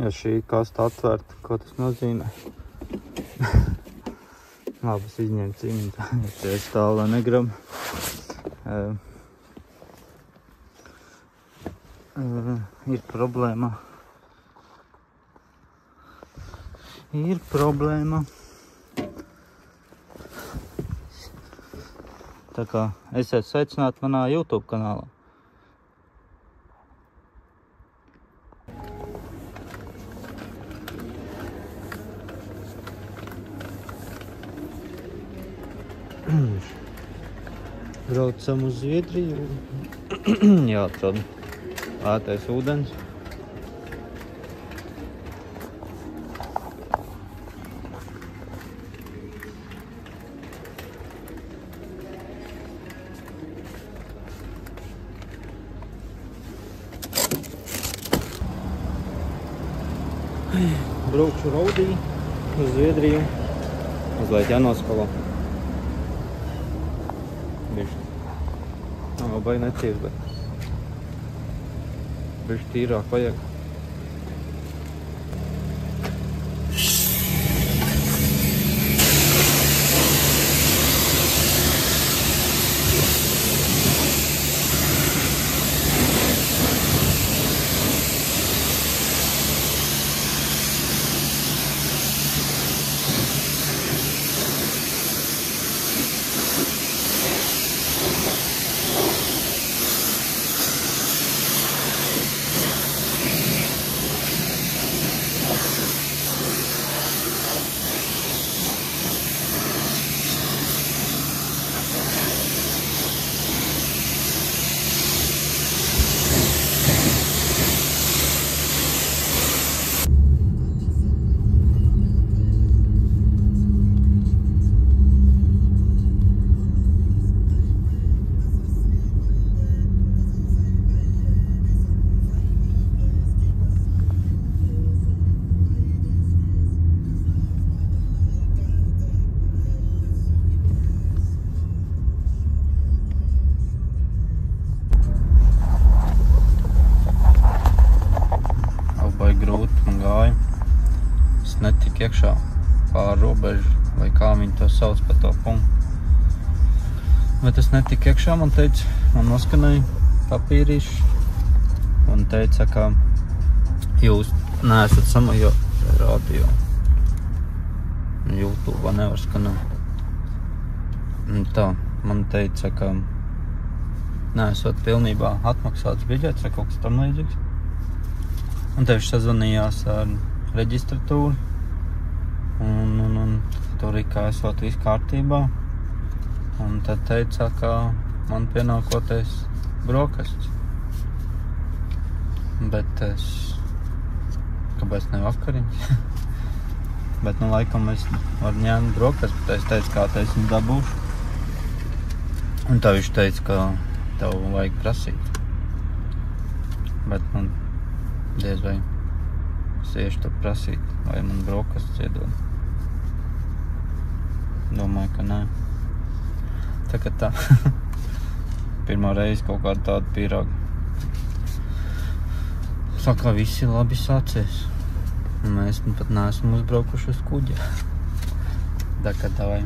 Ja šī kasta atvērta, ko tas nozīmē? Labi, es izņēmu cimdu, ja es tālā negrabu. Ir problēma. Tā kā esiet sveicināti manā YouTube kanālā. Braucam uz Zviedriju. Jāatrod ētais ūdens. Braukšu Raudī uz Zviedriju. Mazliet jānoskalo. Bišķi. Vai necīrs, bet bišķi tīrāk vajag. Netika iekšā pār robežu, vai kā viņi to sauc par to punktu. Bet es netika iekšā, man teica, man noskanēja papīrīši un teica, ka jūs neesat samajo radio. YouTube nevar skanēt. Un tā, man teica, ka neesot pilnībā atmaksāts biļets vai kaut kas tam līdzīgs. Un tev sazvanījās ar reģistratūru. Un tur ir kā esot viss kārtībā. Un tad teica, ka man pienākoties brokasts. Bet es... Kāpēc ne vakariņas? Bet, laikam es varu ņemt brokasts, bet es teicu, kā te es viņu dabūšu. Un tā viņš teica, ka tev vajag prasīt. Bet, diez vai es iešu tur prasīt, vai man brokasts iedod. Domāju, ka nē. Tā kā tā. Pirmā reize kaut kādu tādu pīrāgu. Saka, visi labi sācies. Un mēs pat neesam uzbraukuši uz kuģa. Tā kā tā vai.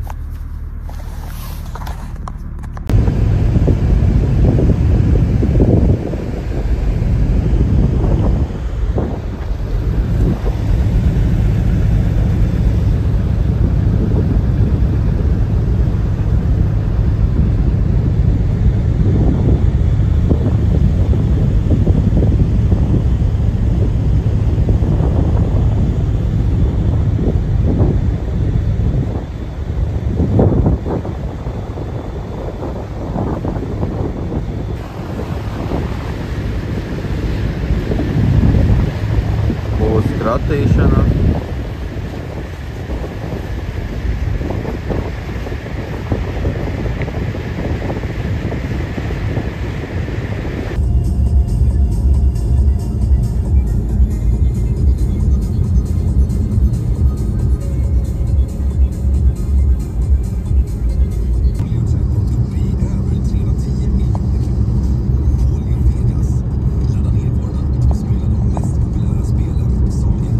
Kratīšana. Ladda ner vår app och spela de mest populära spelen som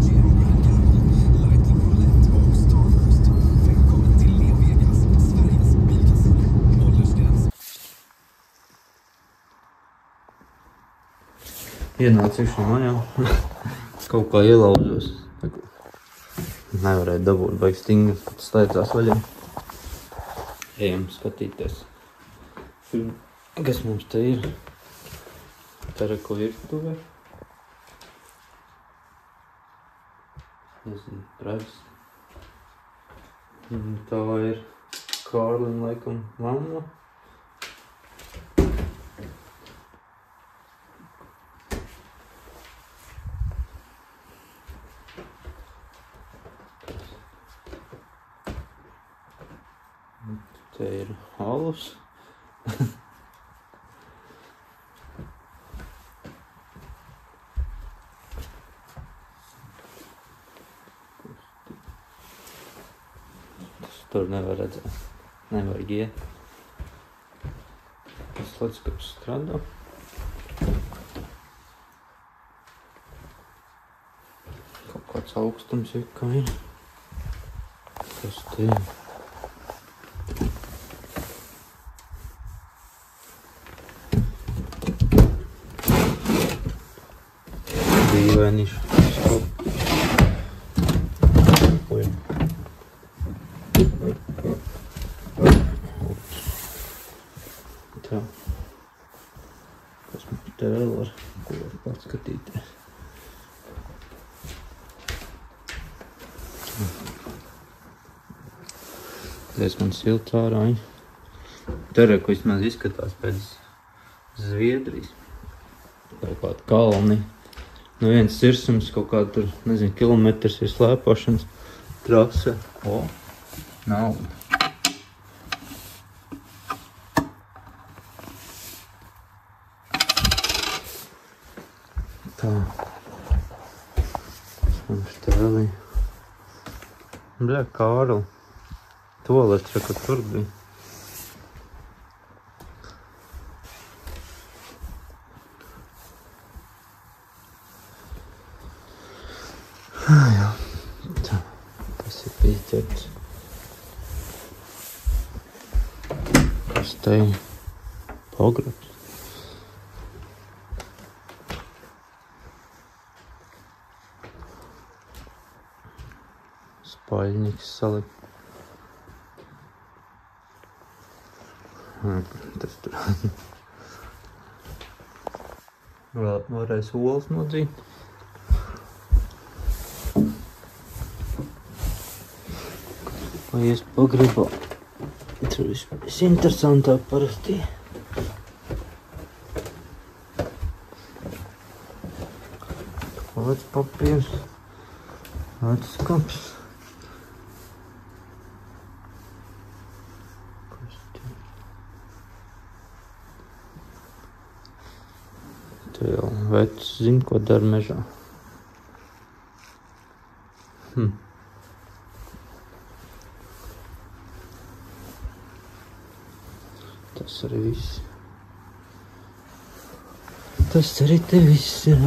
Ienācu iekšā mājā. Kaut kā ielauzos. Nevarēju dabūt, baigi stingri, pat staidzās vaļā. Ejam skatīties. Kas mums te ir? Tereko virtuvē. Nezinu, prevs. Tā ir Kārlina, laikam, mamma. Te ir alus. Tas tur nevar redzēt. Nevajag iet. Tas leduskapis strādā. Kaut kāds augstums ir, kā ir. Kas te ir? Dīvainiš. Tā. Kas mums te vēl var, ko var paskatīties? Diezgan silts ārā. Tereko vismaz izskatās pēc Zviedrijas. Kaut kādi kalni. No viens sirsums kaut kā tur, nezinu, kilometrs ir slēpošanas trase. O, nauda. Tā. Mums te vēl ir. Bļa, Kārli. Toalets, ka tur bija. Jā, tā, tas ir pīķerts. Kas te ir? Pograbs. Spaļņiks salikt. Tas tur. Vēl varēs olas nodzīt. Vai es pagribu. Tur visinteresantāk parasti. Kāds papīrs. Kāds skaps. Te jau vecs zina, ko dara mežā. Tas arī viss. Tas arī te viss ir.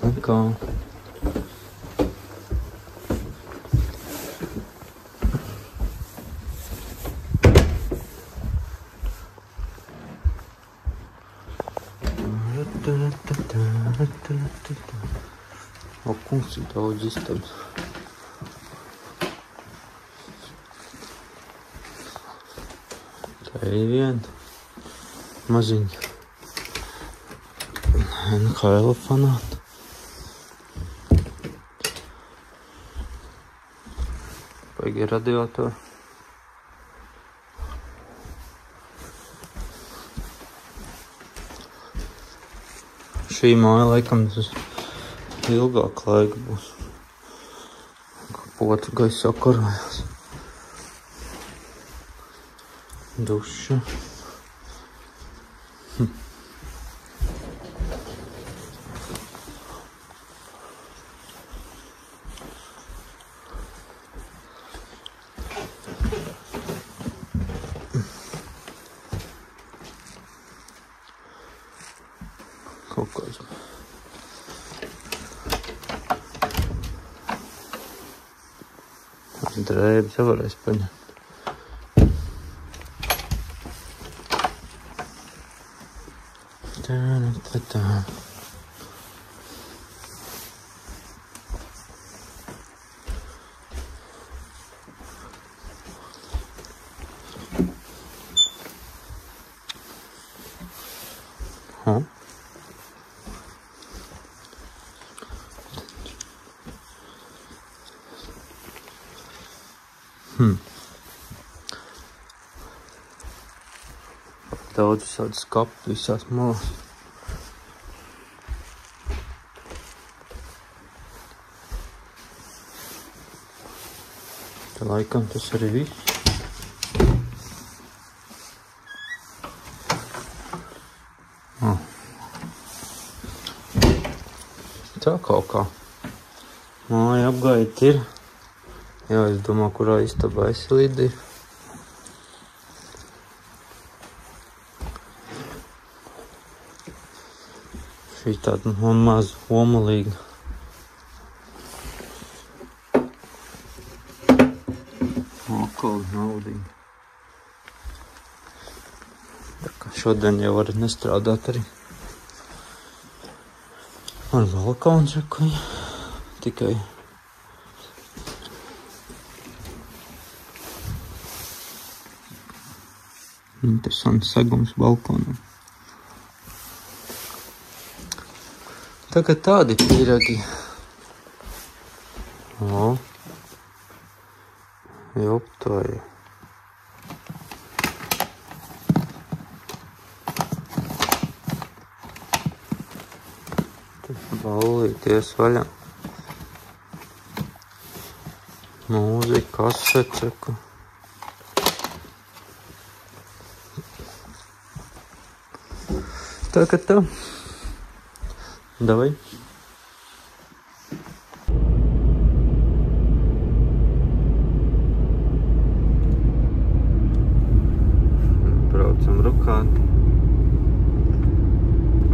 Un kā? O, kungs, ir daudz istabas. Tā ir viena maziņa NHL fanāta. Baigi radiatori. Šī māja laikam tas ilgāk laika būs. Potu gaisa sakarojās. Duša. Kaut kāds. Drēbes jau varēs paņemt. Tā. Huh? Daudz visādi skapi visās malās. Te laikam tas arī viss. Tā kaut kā. Māja apgaita ir. Jā, es domāju, kurā istabā es līdī. Šī tāda maz omalīga. Atkal naudīgi. Tā kā šodien jau var nestrādāt arī. Ar balkonu čakuņu. Tikai. Interesants segums balkonam. Tagad tādi pīragi. O. Joptoji. Ballīties vaļā. Mūzika, kasečeka. Tagad tā. Davai. Braucam rukāt.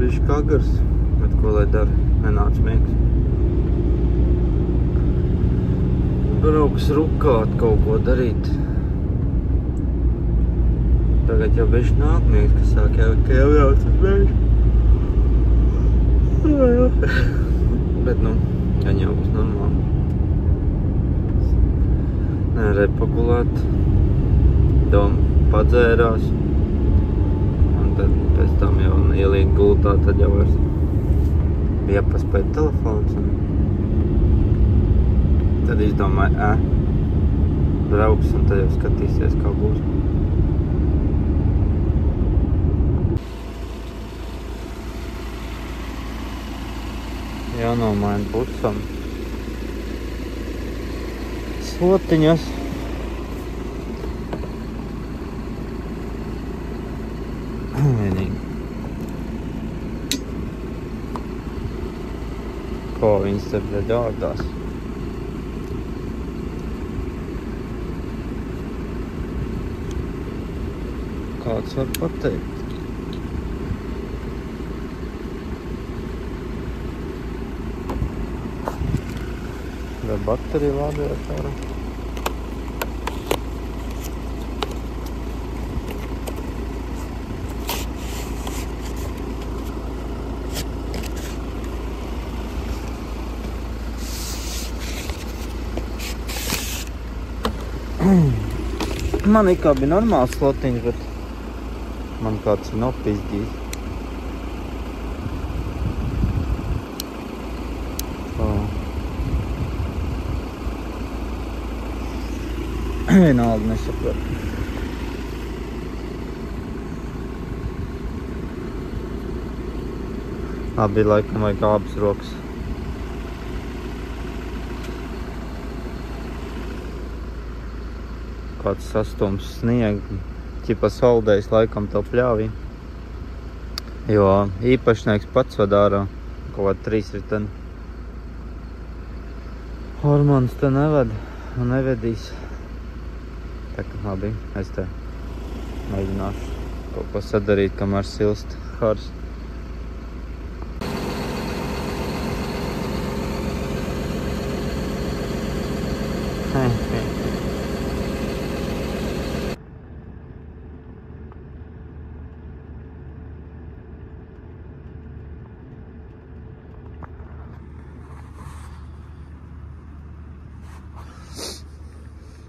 Bišķi kā gars, bet ko lai dara, nenāc miegs. Brauks rukāt, kaut ko darīt. Tagad jau bišķi nāk miegs, ka sāk jau jauc uz miegs. Bet, nu, gan jau būs normāli. Repagulēt, doma padzērās, un tad pēc tam jau ielīt gultā, tad jau vairs iepaspēt telefons, un tad izdomāju, brauks, un tad jau skatīsies, kā būs. Jānomaina pucam slotiņas. Vienīgi. Ko viņas te dārdās? Kāds var pateikt? Vai baterija lādējot ārā? Man ikā bija normāls slotiņš, bet man kāds ir nopizdījis. Vienalga nesapratu. Abi laikam vajag abas rokas. Kāds sastums sniegu, ķipa saldējis laikam to pļāvī. Jo īpašnieks pats vad ārā, kaut kād 3 riteni. Hormons te neved un nevedīs. Tā kā labi, es te mēģināšu kaut ko sadarīt, kamēr silst hars.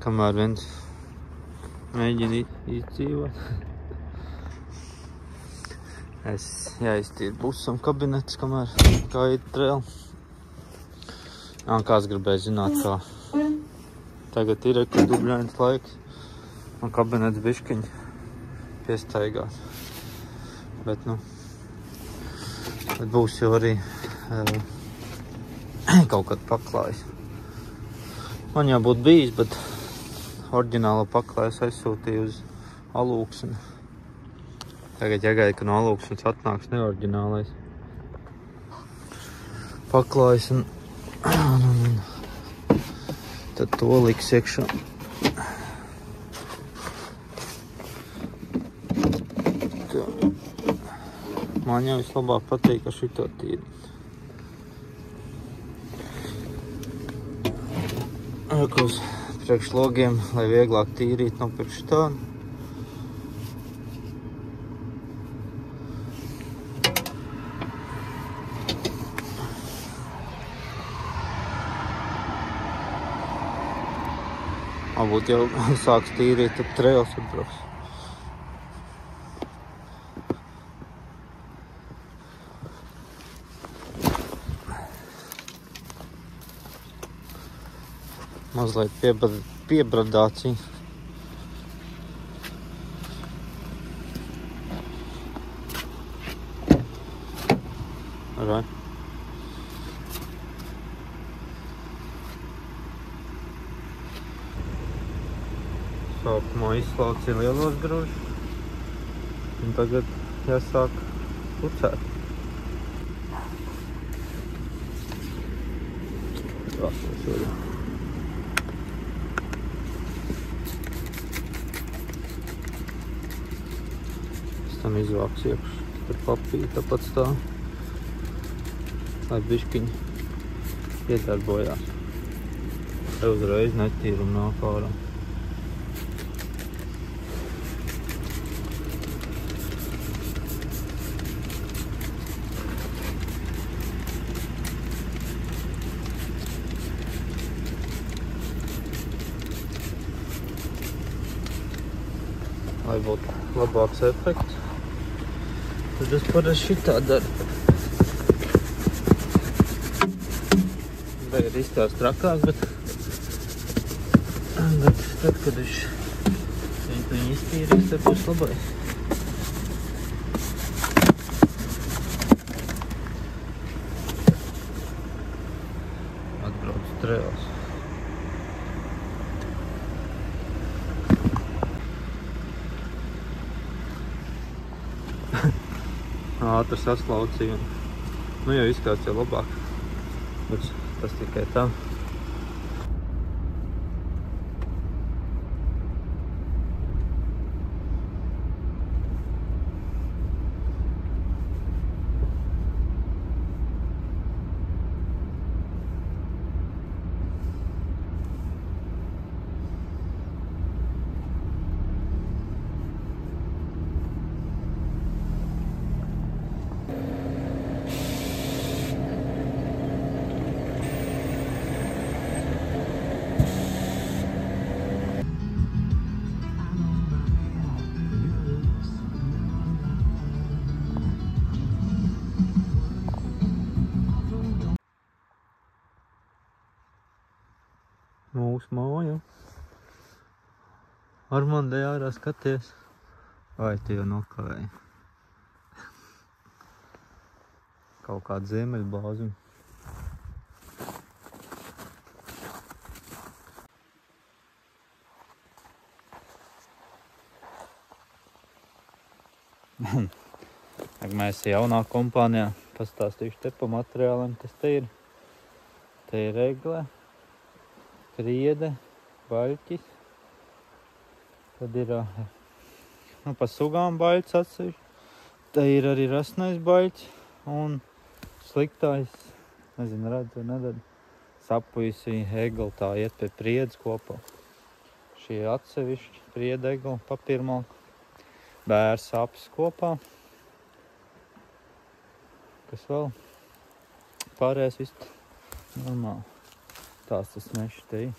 Kamēr viens mēģina izdzīvot. Es jāiztīru busam kabinetes, kamēr gaida trēli. Kāds gribēja zināt, kā tagad ir dubļains laiks un kabinets biškiņi piestaigās. Bet, bet būs jau arī kaut kad paklājis. Man jau būtu bijis, bet oriģinālo paklājas aizsūtīju uz Alūksni. Tagad jāgaida, ka no Alūksnes atnāks neoriģinālais paklājs un tad to liks iekšā. Tā. Man jau vislabāk patīk, ka šito tīri. Uz priekšlogiem, lai vieglāk tīrīt no priekš tādu. Varbūt jau sāks tīrīt, tad trēls atbrauks. Mazliet piebradācija. Right. Sākumā izslaucīja lielos grožus, un tagad jāsāk pucēt. Tam izvāks iekš, tur papīri tāpat stāv, lai biškiņi iedarbojās. Te uzreiz netīrumu nāk ārā. Lai būtu labāks efekts. Tad es parasti šitā daru. Tagad izstāst trakāk, bet tad, kad es viņu iztīrīs, tad būs labais. Atbrauc trēls. Ātri saslaucīja. Jau izskats jau labāk. Bet tas tikai tā. Mūsu māja. Armandē ārā skaties. Vai tu jau nokavēji? Kaut kāda ziemeļbāzi. Mēs jaunā kompānijā pastāstīšu te pa materiāliem, kas te ir. Te ir regle, kriede, baļķis. Tad ir pa sugām baļķis atsevišķi. Te ir arī rasnais baļķis un sliktais, nezinu, redz vai nedod, sapuisi egli tā iet pie priedes kopā. Šie atsevišķi priede egli, papīrmalka, bērs apis kopā. Kas vēl? Pārējais viss normāli. Tās tas mešs te ir.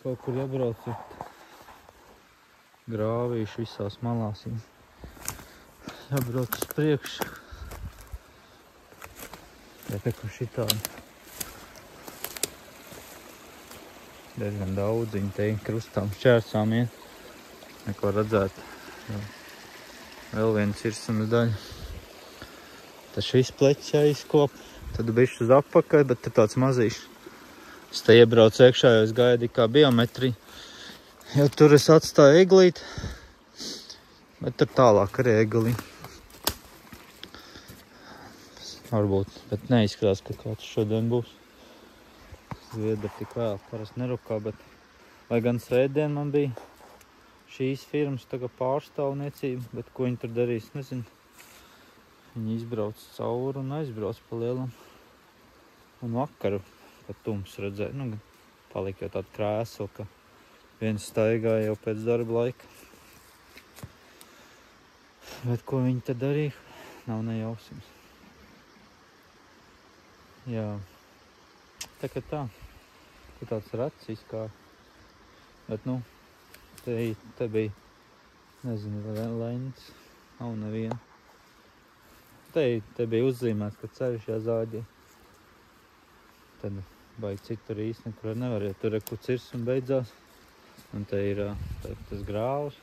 Kaut kur iebraucot grāvīšu visās malās. jābrauc uz priekšu. Kur šitādi. Diezgan daudz viņi te krustām šķērsām iet. Neko redzēt. Vēl viena cirsamas daļa. Tad šis pleķis jāizkop. Tad bišķi uz apakaļ, bet te tāds mazīšs. Es te iebraucu iekšā, jo es gaidīju kā biometriju. Jo tur es atstāju eglīti. Bet tur tālāk arī eglī. Varbūt, bet neizskatās, ka kāds šodien būs. Zviedri tik vēl parasti nerukā, bet lai gan svētdien man bija šīs firmas tagad pārstāvniecība, bet ko viņi tur darīs, nezinu. Viņi izbrauc cauri un aizbrauc pa lielam. Un vakaru pat tums redzēja, nu, palika jau tāda krēsla, ka viens staigāja jau pēc darba laika. Bet ko viņi te darīja, nav nejausmas. Jā, tā kā tā. Te tāds rats izkārt. Bet, nu, te bija, nezinu, lents, nav neviena. Te bija uzzīmēts, ka ceļš jāzāģē. Tad baigi citur īsti nekur nevar, jo tur ir kur cirs un beidzās. Un te ir tas grāvs.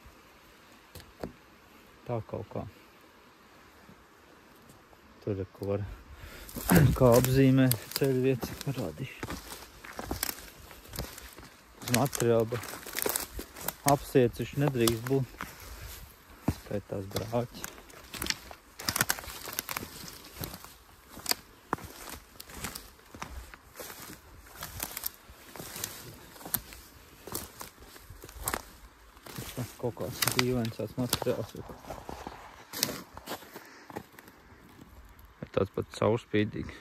Tā kaut kā. Tur ir ko var kā apzīmē ceļu vietas rādīšu. Uz materiālu, bet apsieciši nedrīkst būt. Skaitās brāķi. Kaut kāds dīvains tāds materiāls. Tāds pat caurspīdīgi.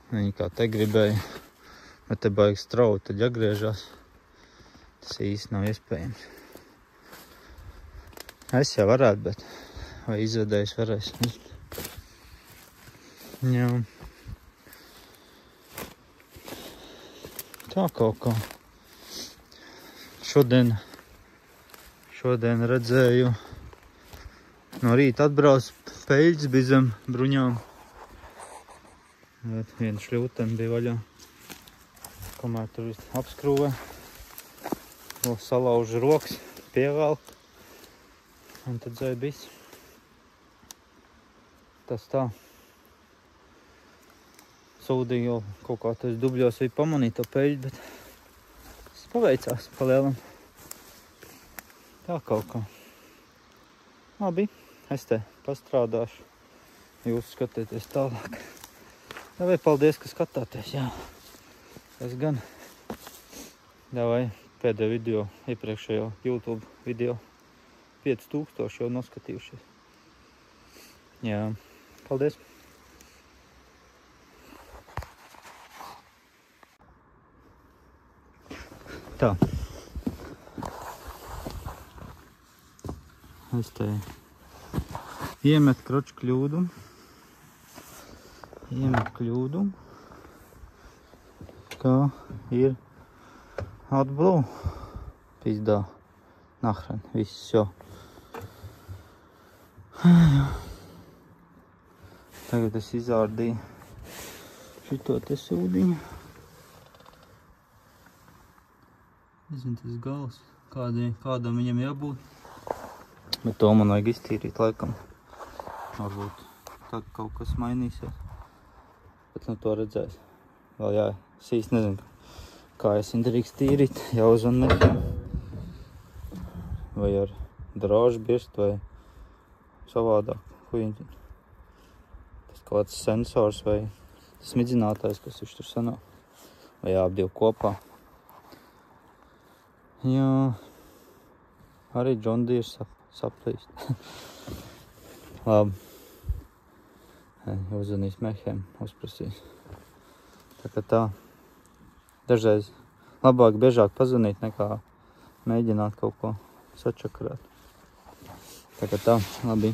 Viņi kā te gribēja, bet te baigi strauji, tad jāgriežās. Tas īsti nav iespējams. Es jau varētu, bet vai izvedējis varēs. Jā. Tā kaut kā. Šodien redzēju, no rīta atbrauc peļķis, bija zem bruņām. Viena šļūtene bija vaļā. Kamēr tur viss apskrūvē. Vēl salauž rokas, pievelk. Un tad zēja viss. Tas tā. Sūdīgi jau kaut kā tas dubļos bija pamanīt to peļķi, bet tas paveicās pa lielam. Tā kaut kā. Labi, es te pastrādāšu. Jūs skatieties tālāk. Davai, paldies, ka skatāties, jā. Es gan. Davai, pēdējo video, iepriekšējo YouTube video. 5000 jau noskatījušies. Jā, paldies. Tā. Es te iemet kroču kļūdu. Kā ir AdBlue. Pizdā. Nahren. Viss jau. Tagad es izārdīju šito te sūdiņu. Nezinu, tas gals. Kādam viņam jābūt. Bet to man vajag iztīrīt laikam. Varbūt tad kaut kas mainīsies. Bet nu to redzēs. Vēl jā, es īsti nezinu, kā es viņu drīkst tīrīt. Jāuzvan mehiem. Vai ar drāžu birst vai savādāk. Tas kāds sensors vai smidzinātājs, kas viņš tur sanāk. Vai jāapdiv kopā. Jā. Arī John Deere saplīst. Labi. Uzvanīs mehiem, uzprasīs. Tā kā tā. Dažreiz labāk, biežāk pazvanīt nekā mēģināt kaut ko sačakarēt. Tā kā tā, labi.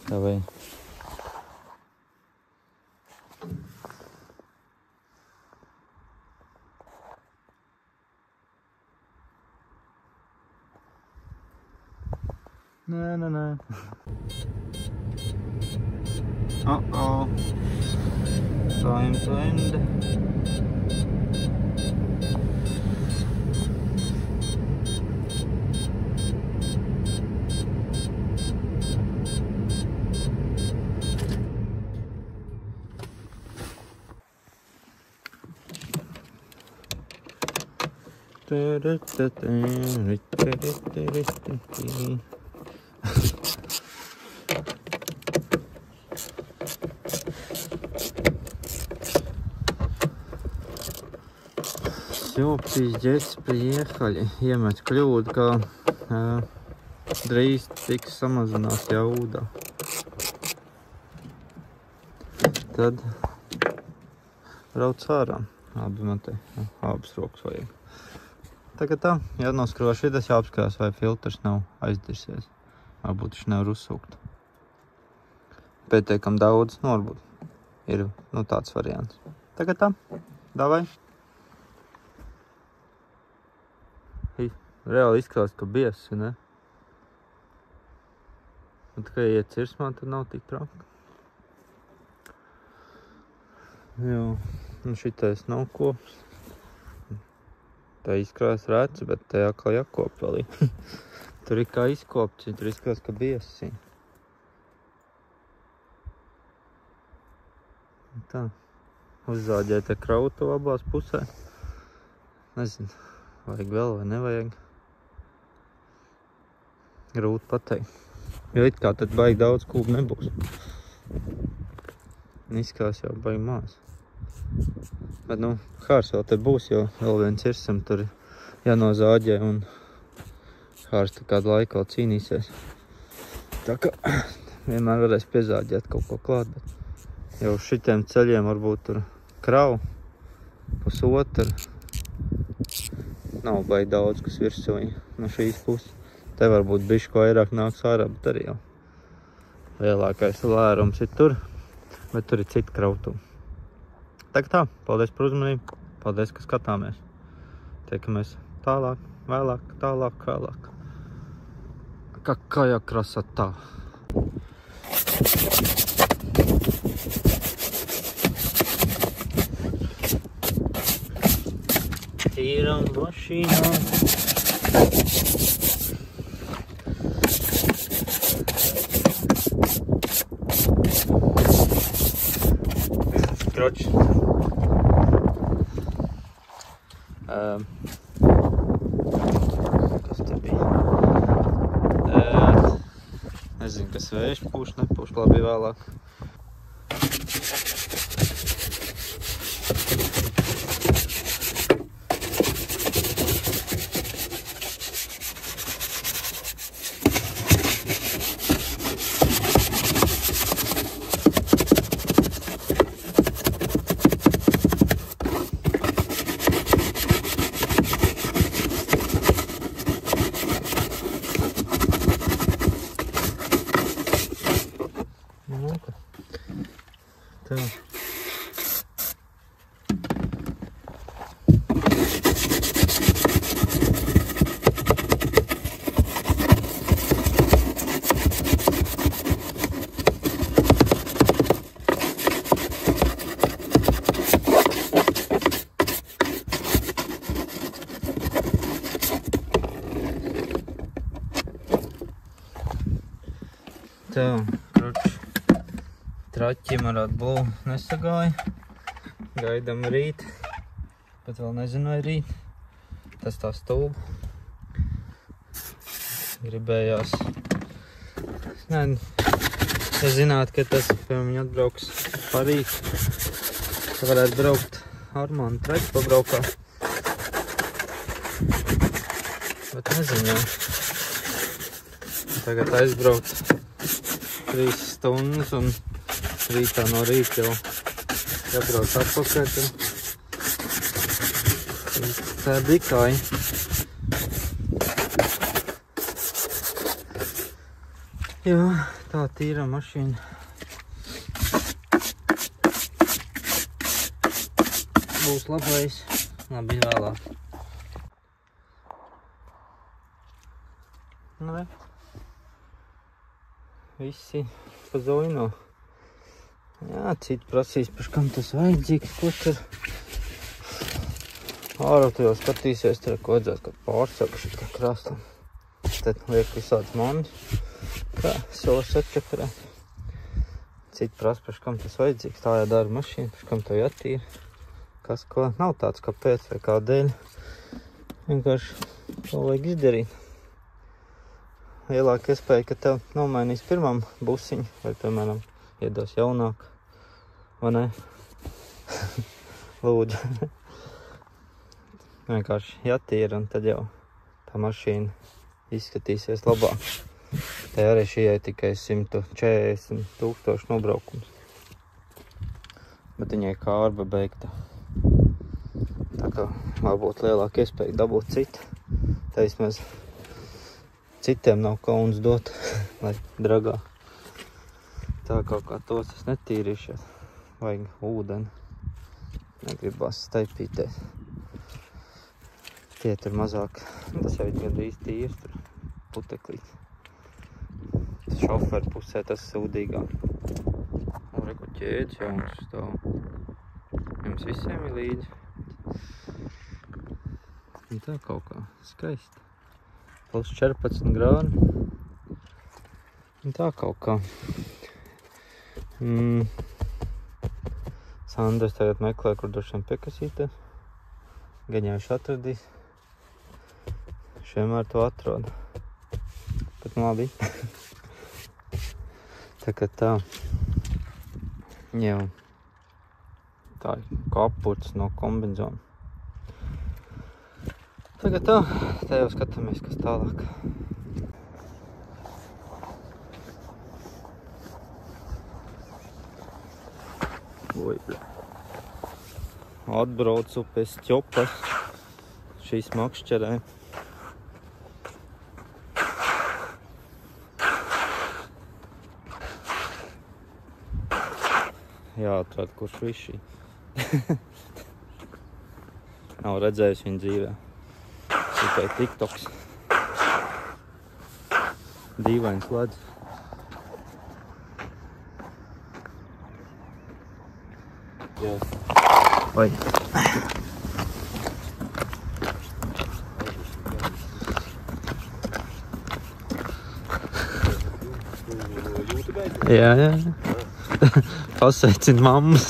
Tā vai. Nē, nē. Uh-oh. Time to end. Все, пиздец, приехали. Iemet kļūdu, ka drīz tiks samazinās jauda. Tad brauc ārā. Abi man te abas rokas vajag. Tagad tā, jānoskro šitas, jāapskatās, vai filtrs nav aizdirsies. Varbūt viņš nevar uzsūkt. Pietiekam daudz, varbūt ir tāds variants. Tagad tā, davai. Reāli izskatās, ka biesi, ne? Un tikai iet cirsmā, tad nav tik traki. Jā, un šitais nav kops. Tā izkrājas rēci, bet te atkal jākop vēl. Tur ir kā izkopts, tur izskatās, ka biesi. Tā, uzzāģē te krautu abās pusē. Nezinu, vajag vēl vai nevajag. Grūti pateikt. Jo it kā tad baigi daudz kūbu nebūs. Izskatās jau baigi mās. Bet, Hārs vēl te būs, jo vēl viens irsam tur jānozāģē un Hārs te kādu laiku vēl cīnīsies. Tā kā vienmēr varēs piezāģēt kaut ko klāt, bet jau šitiem ceļiem varbūt tur kravu, pusotru. Nav baigi daudz, kas virsuji no šīs puses. Te varbūt bišķi vairāk nāks ārā, bet arī jau lielākais lērums ir tur, bet tur ir citi krautumi. Tā, paldies par uzmanību, paldies, ka skatāmies. Tiekamies tālāk, vēlāk, tālāk, vēlāk. Какая красота! Tīra mašīnā. Kroč. Kas te bija? Nezinu, kas vējš pūš, nepūš, labi vēlāk. Tā. Traķim ar atbulu nesagāja. Gaidam rīt. Bet vēl nezināju rīt. Tas tā stulba. Gribējās. Ja zinātu, ka tas pie viņa atbrauks parīt. Tad varētu braukt Armānu traķi pabraukā. Bet nezinu jau. Tagad aizbraukt 3 stundas un rītā no rīta jau jābrauc atpakaļ. Tā ir dikai. Jā, tā tīra mašīna. Būs labais. Labi, vēlāk. Nu, visi pazoino. Jā, citi prasīs, par kam tas vajadzīgs, ko tur. Ārā tu jau skatīsies, tur ko vajadzētu, kad pārsaka šitā krāstam. Tad liek visāds manis, kā solis atčakarēt. Citi prasa, par kam tas vajadzīgs, tā jādara mašīna, par kam to jātīra. Kas ko, nav tāds kāpēc vai kādēļ. Vienkārši to vajag izdarīt. Lielāka iespēja, ka tev nomainīs pirmam busiņu, vai, piemēram, iedos jaunāku, vai ne? Lūdzu. Vienkārši jātīra, un tad jau tā mašīna izskatīsies labāk. Tā arī šī tikai 140,000 nobraukums. Bet viņai kārba beigta. Tā kā varbūt lielāka iespēja dabūt citu. Tā vismaz citiem nav kauns dot, lai dragā. Tā kaut kā tos es netīrīšies. Vajag ūdeni. Negribās staipīties. Tie tur mazāk. Tas jau ir gandrīz tīrs, tur puteklīts. Šoferu pusē tas sūdīgāk. Un reku ķēdes jauns stāv. Jums visiem ir līdzi. Un tā kaut kā skaisti. Plus 14 grādi. Un tā kaut kā. Sanders tagad meklē, kur droši vien piekasīties. Gaņējuši atradīs. Vienmēr to atrod. Bet labi. Tā kā tā. Jau. Tā ir kapurts no kombinzona. Tagad tā. Tā jau skatāmies, kas tālāk. Oi, bļa. Atbraucu pēc ķopas. Šīs makšķerē. Jāatrod, kurš višķi. Nav redzējis viņu dzīvē. Tikai TikToks. Dīvains ledz. Jā. Oi. Jā. Pasveicin mammas.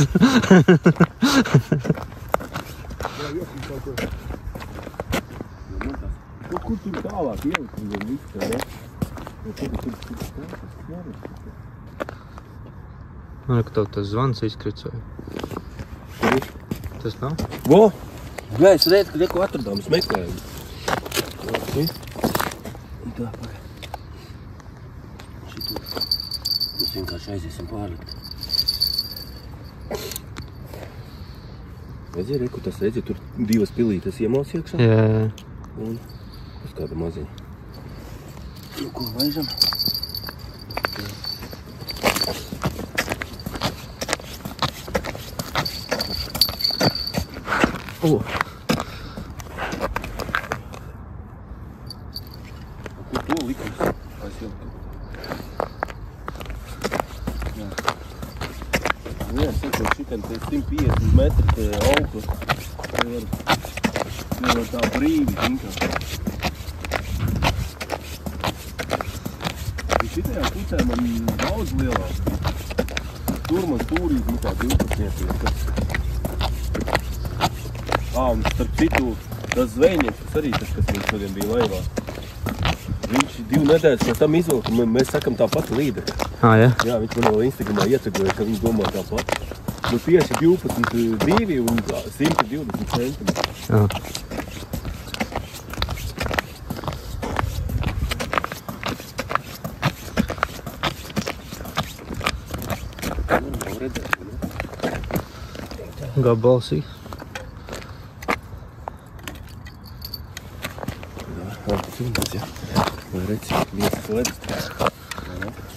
Kur tur tālāk ielikt viņam visu, vai ne? Man ka tev tas zvans izkricoja. Tas nav? Vo! Jā, es redzu, ka neko atradām, es meklēju. Un tā, pagaid. Šitur. Mēs vienkārši aiziesim pārlikt. Redzi, reku tas redzi, tur divas pilītes iemals iekšā. Jā. Un uz kāda maziņa. Nu, ko laižam? O! Kur to likas? Aizvilku. Jā. Jā, sakot, šitam te 150 metri augli. Tā var tā brīvi, zinkā. Šitajā pusē man daudz lielāk. Tur man stūrīt nu tā 12 metri. Un starp citu, tas zvejnieks arī tas, kas mums šodien bija laivā. Viņš 2 nedēļas pēc tam izvilka, mēs sakam tāpat līderi. Jā? Jā, viņš man vēl Instagramā ietegoja, ka viņš domā tāpat. Nu tieši 12 brīvi un 120 centimetri. Jā. Gabalsī. Jā, filmēs, jā. Vai redzi, viens ledus.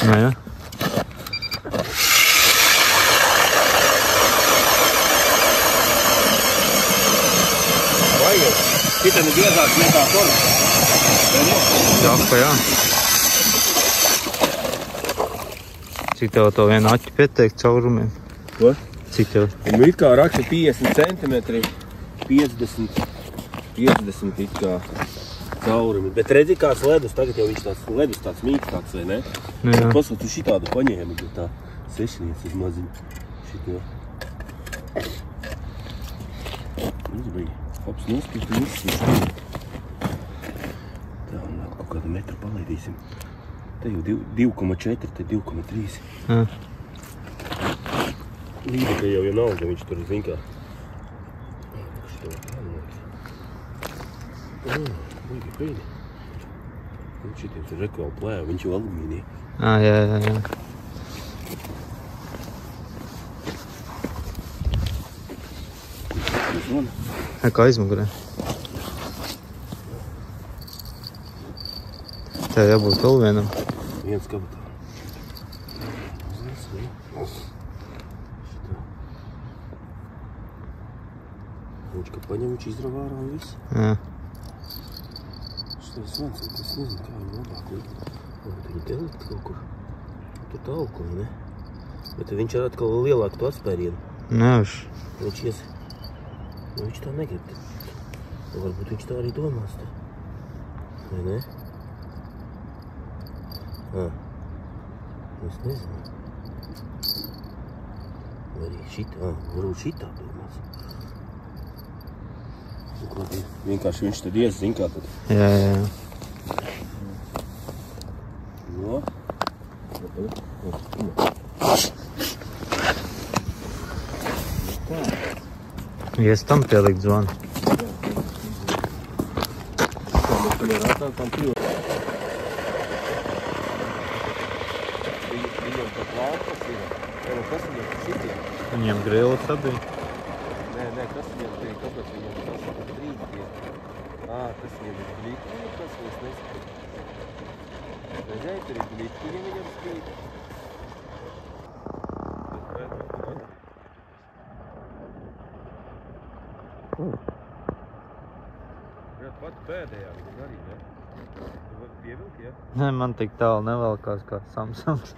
Jā. Vajag, šitam ir biezāk nekā kola. Jā. Cik tev to vienu aķi pieteikt caurumiem? Ko? Cik tev? Un it kā raksta 50 centimetri, 50 it kā caurumi. Bet redzi kāds ledus, tagad jau viņš tāds ledus tāds mīkstāks, vai ne? Jā. Paskat, tu šitādu paņēmi, bet tā sešniec uz maziņu šito. Uzbīgi. Hops, nospīt un uzsviš. Tā, un kaut kādu metru palaidīsim. Te jau 2,4, te 2,3. Jā. Līdeka jau vienalga, viņš tur zin kā. Šito tālāk. Pīni. Viņš šitiem tur reko vēl plēja, viņš jau alumīnija. Jā. Kā aizmugurē. Tev jābūt vēl vienam. Viens kabatā. Viņš kā paņem, viņš izdrav ārā un viss. Jā. Tas svans, es nezinu, kā viņu labāk likt. Varbūt viņu te likt kaut kur. Tur tālāk, vai ne? Bet viņš ar atkal lielāku to atspērienu. Neviš. Viņš ies. Nu, viņš tā negrib. Varbūt viņš tā arī domās te. Vai ne? Es nezinu. Vai arī šitā. Varbūt šitā domās. Vienkārši viņš tad ies, zin kā tad. Jā. No. Ja es tam pielikt zvanu. Tā mēs tomēr atnāk tam pīlēt. Viņam pat laukas ir. Kas viņam šitiem? Viņiem grilis abi. Nē, kas viņam te ir, kāpēc viņam tas ir brīdi tie? Tas viņam ir blīti, tas es neskatu. Redzēji, tur ir blīti, ja viņam spīt. Pat pēdējā viņam arī, ne? Tu vari pievilkt, ja? Nē, man tik tālu nevelkās kā Samsungs.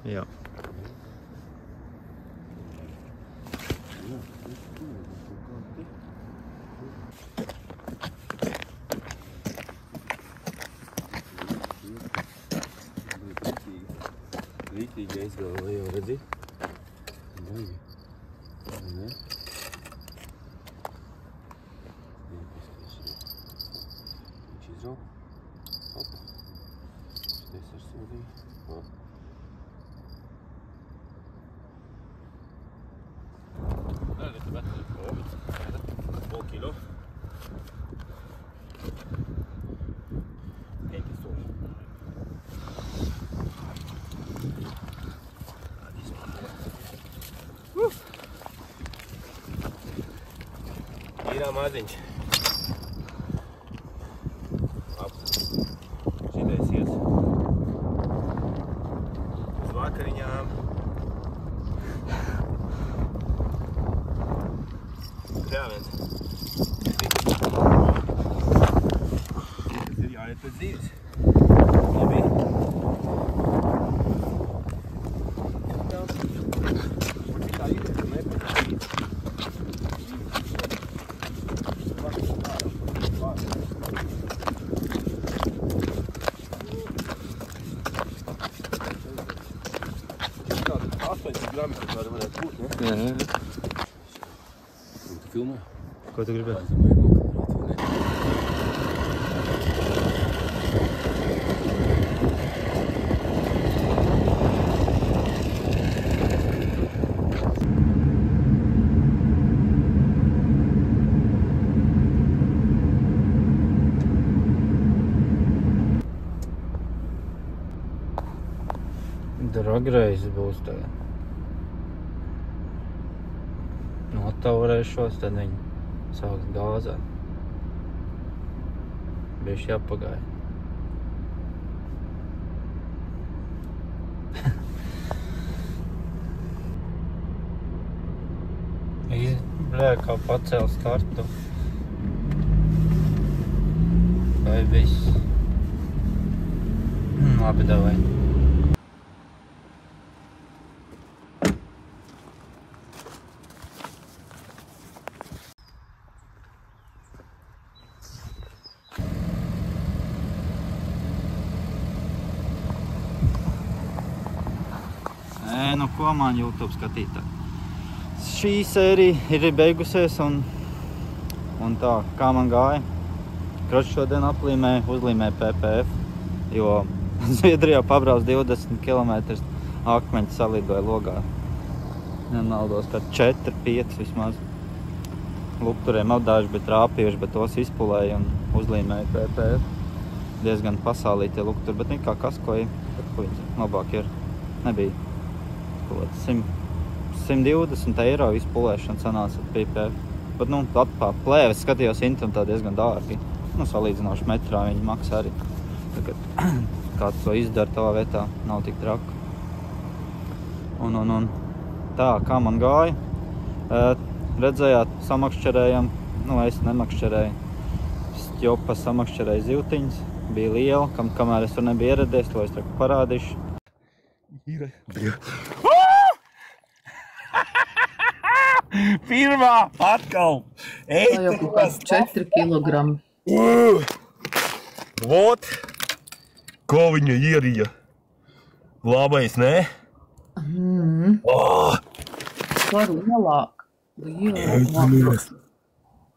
Jā. Rītīgi aizgāja, jau redzi? Baigi. Ne? Viņš izrauga. Hop. Šitais ar sūdīju. Lite bättre på. Två kilo. Inte så. Ir maziņš. Šitais ies. Uz vakariņām. Krāviens. Tas ir jāiet pēc dzīves. Labi. Tā ir, ka nepēc. Tāda 8 grami, kas varētu būt, ne? Jā. Tu filmē? Ko tu gribēji? Dragreizes būs tagad. Notaurēšos, tad viņi sāks gāzēt. Bišķi apagāja. Bļē, kā pacēls kartu. Vai viss? Labi, davai. Nu ko man YouTube skatītāji. Šī sērija ir beigusies un tā, kā man gāja. Kroč šodien uzlīmē PPF, jo Zviedrijā pabrauc 20 km akmeņi salidoja logā. Nemaldos, ka 4-5 vismaz. Lukturiem apdāži bija trāpījuši, bet tos izpulēja un uzlīmēja PPF. Diezgan pasālītie lukturi, bet nekā kaskoja, labāk ir. Nebija. 120 eiro izpulēšana sanāca ar PPF. Bet, atpā plēves skatījos intam tā diezgan dārgi. Salīdzinoši metrā viņi maksā arī. Tagad kāds to izdara tavā vietā, nav tik traka. Un tā, kā man gāja. Redzējāt, samakšķerējam. Es nemakšķerēju. Stjopa samakšķerēja zivtiņas. Bija liela, kamēr es tur nebija ieradies, to es parādīšu. Pirmā atkal! Tā jau kaut kāds 4 kilogrami. Vot, ko viņa ierīja. Labais, ne? Var lielāk.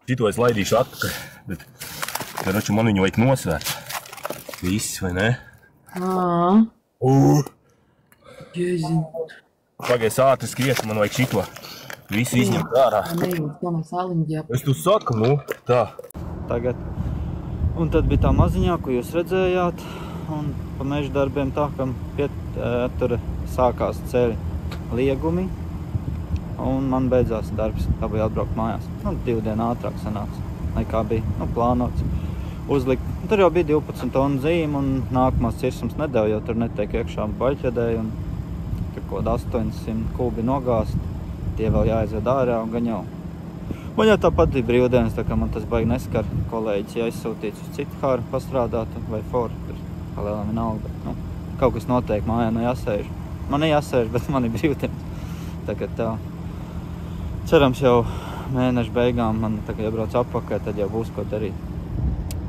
Šito es laidīšu atpakaļ, bet taču man viņu vajag nosvērt. Viss, vai ne? Jēziņ. Pagaies ātri skriet, man vajag šito. Visu izņemt ārā. Es tu saku, tā. Tagad. Un tad bija tā maziņā, ko jūs redzējāt. Un pa meža darbiem tā, ka tur sākās ceļi liegumi. Un man beidzās darbs, kā bija atbraukt mājās. 2 dienu ātrāk sanāca, nekā bija plānots. Uzlikt. Tur jau bija 12 tonu zīme un nākamās cirsums nedeva, jo tur netiek iekšā baļķedēji un tur kaut 800 kubi nogāst. Tie vēl jāizved ārā un gan jau. Man jau tāpat bija brīvdienas, tā kā man tas baigi neskar. Kolēģis jāizsūtīts uz citu hāru pastrādāt vai foru, tur palēlām vienalga, bet kaut kas notiek mājā, jāsēž. Man jāsēž, bet man ir brīvdienas. Tagad tā. Cerams jau mēneša beigām man tagad jābrauc apakaļ, tad jau būs ko darīt.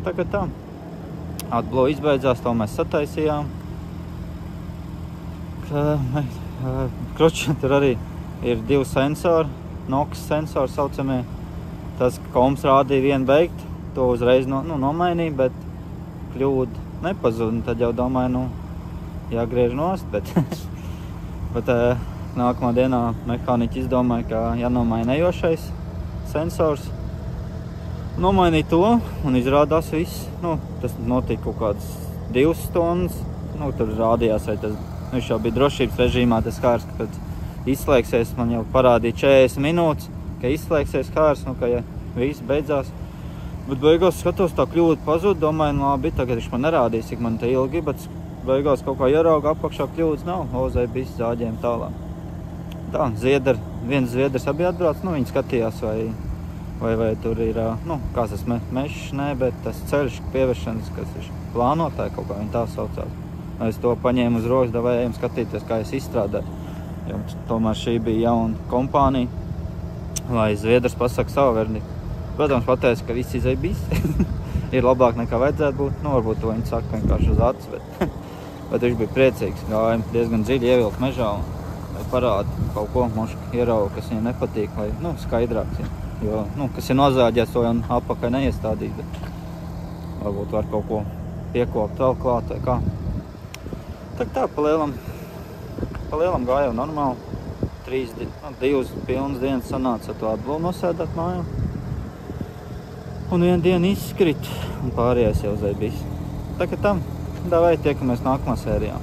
Tagad tā. Atblo izbeidzās, to mēs sataisījām. Kroči, tur arī ir 2 sensori, NOx sensori saucamie. Tas komps rādīja vienu beigt, to uzreiz nomainīja, bet kļūda nepazuda. Tad jau domāju, jāgriež nost, bet nākamā dienā mehāniķi izdomāja, ka jānomaina ejošais sensors. Nomainīja to un izrādās viss. Tas notika kaut kādas 2 stundas. Tur rādījās, vai tas viņš jau bija drošības režīmā, tas kārs, ka pēc izslēgsies, man jau parādīja 40 minūtes, ka izslēgsies kārs, ka ja viss beidzās. Bet beigās skatos, tā kļūda pazud, domāju, labi, tagad viņš man nerādīs, cik man te ilgi, bet beigās kaut kā ierauga apakšā kļūdas nav, ozai bišķi zāģējam tālāk. Tā, viens zviedrs abi atbrauc, viņi skatījās, vai tur ir, kāds tas mešs, ne, bet tas ceļš pievēršanas, kas ir plānotāji, kaut kā viņi tā saucās. Es to paņēmu uz rokas, davējām skatīties, kā es izstrādāju. Jo tomēr šī bija jauna kompānija, lai zviedrs pasaka savu verdiku. Protams, pateica, ka viss izēja bijis. Ir labāk nekā vajadzētu būt. Varbūt to viņi saka vienkārši uz acis, bet viņš bija priecīgs. Gājām diezgan dziļi ievilkt mežā un lai parāda kaut ko mošku ieraugu, kas viņam nepatīk, vai skaidrāks. Jo, kas ir nozāģēts, to jau apakaļ neiestādīt, bet varbūt var kaut ko piekopt vēl klāt vai kā. Tā, pa lielam gāja jau normāli. 2 pilnas dienas sanāca ar to atbulu nosēdāt mājā. Un vienu dienu izskrit, un pārējais jau zai bijis. Tā kā tam, davai tiekamies nākamā sērijā.